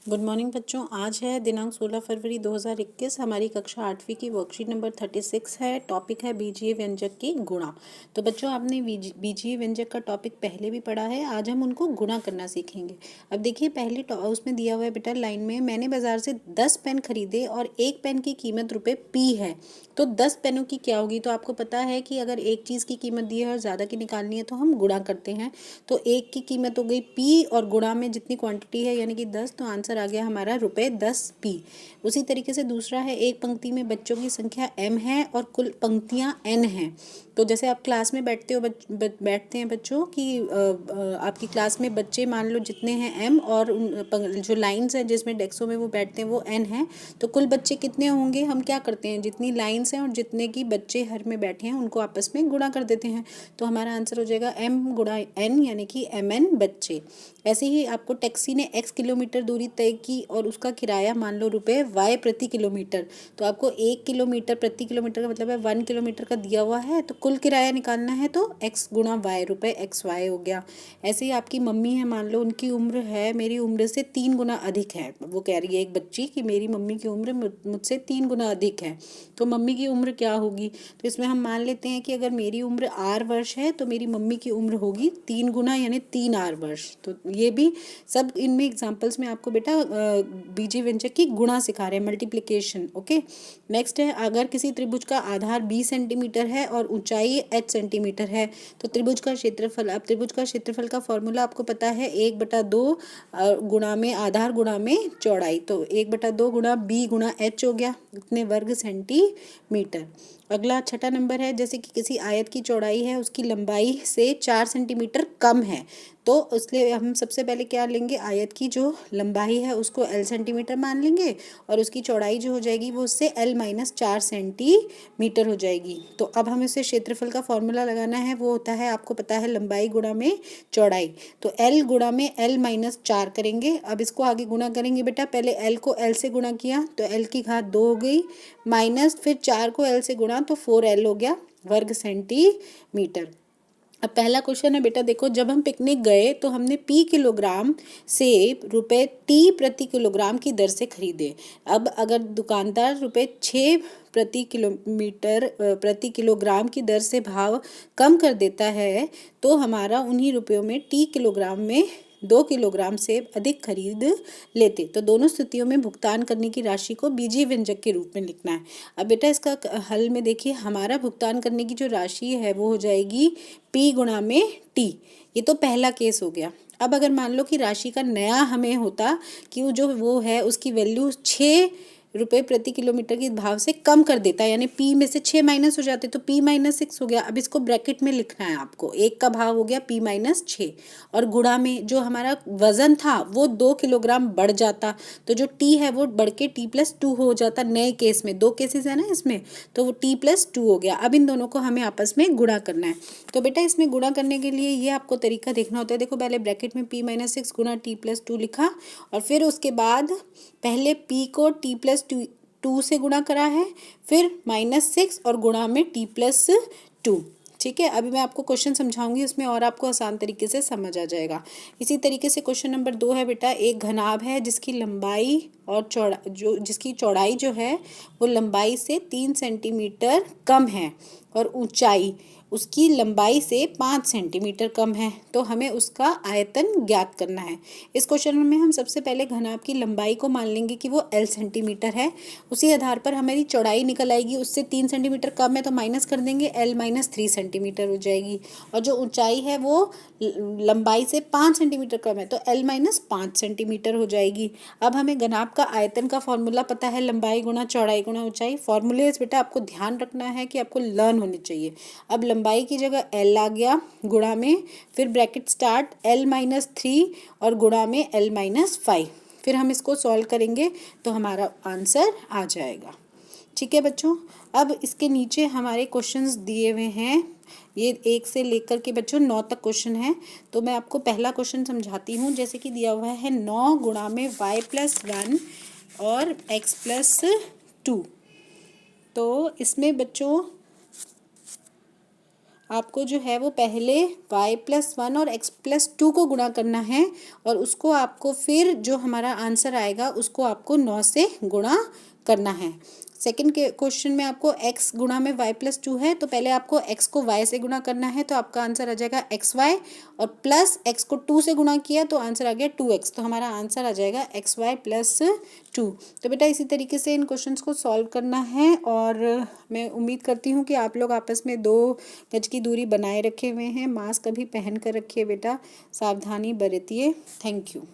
Good morning बच्चों। आज है दिनांक 16 फरवरी 2021। हमारी कक्षा 8वीं की वर्कशीट नंबर 36 है। टॉपिक है बीजीय व्यंजक की गुणा। तो बच्चों आपने बीजीय व्यंजक का टॉपिक पहले भी पढ़ा है। आज हम उनको गुणा करना सीखेंगे। अब देखिए पहले उसमें दिया हुआ है बेटा लाइन में, मैंने बाजार से 10 पेन खरीदे और एक पेन की कीमत ₹P है। तो 10 पेनों की क्या होगी? तो आपको पता है कि अगर एक चीज़ की कीमत दी है और ज़्यादा की निकालनी है तो हम गुणा करते हैं। तो एक की कीमत हो गई P और गुणा में जितनी क्वांटिटी है यानी कि 10, तो आंसर आ गया हमारा ₹10P। उसी तरीके से दूसरा है, एक पंक्ति में बच्चों की संख्या m है और कुल पंक्तियां n हैं। तो जैसे आप क्लास में बैठते हो बैठते हैं बच्चों कि आपकी क्लास में बच्चे मान लो जितने हैं m और जो लाइंस हैं जिसमें डेस्कों में वो बैठते हैं वो n हैं। तो कुल बच्चे कितने होंगे? हम क्या करते हैं, जितनी लाइंस हैं और जितने की बच्चे हर में बैठे हैं उनको आपस में गुणा कर देते हैं। तो हमारा आंसर हो जाएगा m गुणा n यानी कि mn बच्चे। ऐसे ही आपको टैक्सी ने x किलोमीटर दूरी तय की और उसका किराया मान लो ₹Y प्रति किलोमीटर। तो आपको 1 किलोमीटर प्रति किलोमीटर का मतलब है 1 किलोमीटर का दिया हुआ है, तो कुल किराया निकालना है तो x गुणा y, ₹XY हो गया। ऐसे ही आपकी मम्मी है, मान लो उनकी उम्र है मेरी उम्र से 3 गुना अधिक है। वो कह रही है एक बच्ची कि मेरी मम्मी की उम्र मुझसे 3 गुना अधिक है। तो मम्मी की उम्र क्या होगी? तो इसमें हम मान लेते हैं कि अगर मेरी उम्र R वर्ष है तो मेरी मम्मी की उम्र होगी 3 गुना यानी 3R वर्ष। तो ये भी सब इनमें एग्जांपल्स में आपको बेटा बीजीय व्यंजक की गुणा सिखा रहे हैं, मल्टीप्लिकेशन। ओके, नेक्स्ट है, अगर किसी त्रिभुज का आधार 20 सेंटीमीटर है और ऊंचाई h सेंटीमीटर है तो त्रिभुज का क्षेत्रफल। अब त्रिभुज का क्षेत्रफल का फॉर्मूला आपको पता है 1/2 गुणा में आधार गुणा में चौड़ाई। तो 1/2 गुणा b गुणा h हो गया, इतने वर्ग सेंटीमीटर। अगला छठा नंबर है, जैसे कि किसी आयत की चौड़ाई है उसकी लंबाई से 4 सेंटीमीटर कम है, तो इसलिए हम सबसे पहले क्या लेंगे, आयत की जो लंबाई है उसको L सेंटीमीटर मान लेंगे और उसकी चौड़ाई जो हो जाएगी वो उससे L-4 सेंटीमीटर हो जाएगी। तो अब हमें इसे क्षेत्रफल का फॉर्मूला लगाना है, वो होता है आपको पता है लंबाई गुणा में चौड़ाई। तो L गुणा में L-4 करेंगे। अब इसको आगे गुणा करेंगे बेटा, पहले L को L से गुणा किया तो L की घात 2 हो गई, माइनस फिर 4 को L से गुणा तो 4L हो गया वर्ग सेंटीमीटर। अब पहला क्वेश्चन है बेटा, देखो जब हम पिकनिक गए तो हमने P किलोग्राम सेब ₹T प्रति किलोग्राम की दर से खरीदे। अब अगर दुकानदार ₹6 प्रति किलोग्राम की दर से भाव कम कर देता है तो हमारा उन्हीं रुपयों में T किलोग्राम में 2 किलोग्राम सेब अधिक खरीद लेते। तो दोनों स्थितियों में भुगतान करने की राशि को बीजीय व्यंजक के रूप में लिखना है। अब बेटा इसका हल में देखिए, हमारा भुगतान करने की जो राशि है वो हो जाएगी P गुणा में T। ये तो पहला केस हो गया। अब अगर मान लो कि राशि का नया हमें होता कि वो है उसकी वैल्यू ₹6 प्रति किलोमीटर के भाव से कम कर देता है, यानी P में से 6 माइनस हो जाते तो P-6 हो गया। अब इसको ब्रैकेट में लिखना है आपको, एक का भाव हो गया P-6 और गुणा में जो हमारा वजन था वो 2 किलोग्राम बढ़ जाता, तो जो T है वो बढ़ के T+2 हो जाता। नए केस में 2 केसेस है ना इसमें, तो वो T+2 हो गया। अब इन दोनों को हमें आपस में गुणा करना है। तो बेटा इसमें गुणा करने के लिए ये आपको तरीका देखना होता है। देखो पहले ब्रैकेट में P-6 गुणा T+2 लिखा और फिर उसके बाद पहले P को T+2 से गुणा करा है, फिर -6 और गुणा में T+2। ठीक है, अभी मैं आपको क्वेश्चन समझाऊंगी उसमें और आपको आसान तरीके से समझ आ जाएगा। इसी तरीके से क्वेश्चन नंबर 2 है बेटा, एक घनाभ है जिसकी लंबाई और जिसकी चौड़ाई जो है वो लंबाई से 3 सेंटीमीटर कम है और ऊंचाई उसकी लंबाई से 5 सेंटीमीटर कम है, तो हमें उसका आयतन ज्ञात करना है। इस क्वेश्चन में हम सबसे पहले घनाभ की लंबाई को मान लेंगे कि वो L सेंटीमीटर है, उसी आधार पर हमारी चौड़ाई निकल आएगी, उससे 3 सेंटीमीटर कम है तो माइनस कर देंगे, L-3 सेंटीमीटर हो जाएगी। और जो ऊंचाई है वो लंबाई से 5 सेंटीमीटर कम है तो L-5 सेंटीमीटर हो जाएगी। अब हमें घनाभ का आयतन का फॉर्मूला पता है, लंबाई गुणा चौड़ाई गुणा ऊंचाई। फॉर्मूले बेटा आपको ध्यान रखना है कि आपको लर्न होने चाहिए। अब लंबाई की जगह L आ गया गुणा में, फिर ब्रैकेट स्टार्ट L-3 और गुणा में L-5। फिर हम इसको सॉल्व करेंगे तो हमारा आंसर आ जाएगा। ठीक है बच्चों, अब इसके नीचे हमारे क्वेश्चंस दिए हुए हैं, ये 1 से लेकर के बच्चों 9 तक क्वेश्चन है। तो मैं आपको पहला क्वेश्चन समझाती हूँ। जैसे कि दिया हुआ है 9 गुणा में y+1 और x+2। तो इसमें बच्चों आपको जो है वो पहले y+1 और x+2 को गुणा करना है और उसको आपको फिर जो हमारा आंसर आएगा उसको आपको 9 से गुणा करना है। सेकंड के क्वेश्चन में आपको x गुणा में y+2 है, तो पहले आपको x को y से गुणा करना है, तो आपका आंसर आ जाएगा xy और प्लस x को 2 से गुणा किया तो आंसर आ गया 2x, तो हमारा आंसर आ जाएगा xy + 2। तो बेटा इसी तरीके से इन क्वेश्चंस को सॉल्व करना है और मैं उम्मीद करती हूँ कि आप लोग आपस में 2 गज की दूरी बनाए रखे हुए हैं। मास्क अभी पहन कर रखिए बेटा, सावधानी बरतिए। Thank you.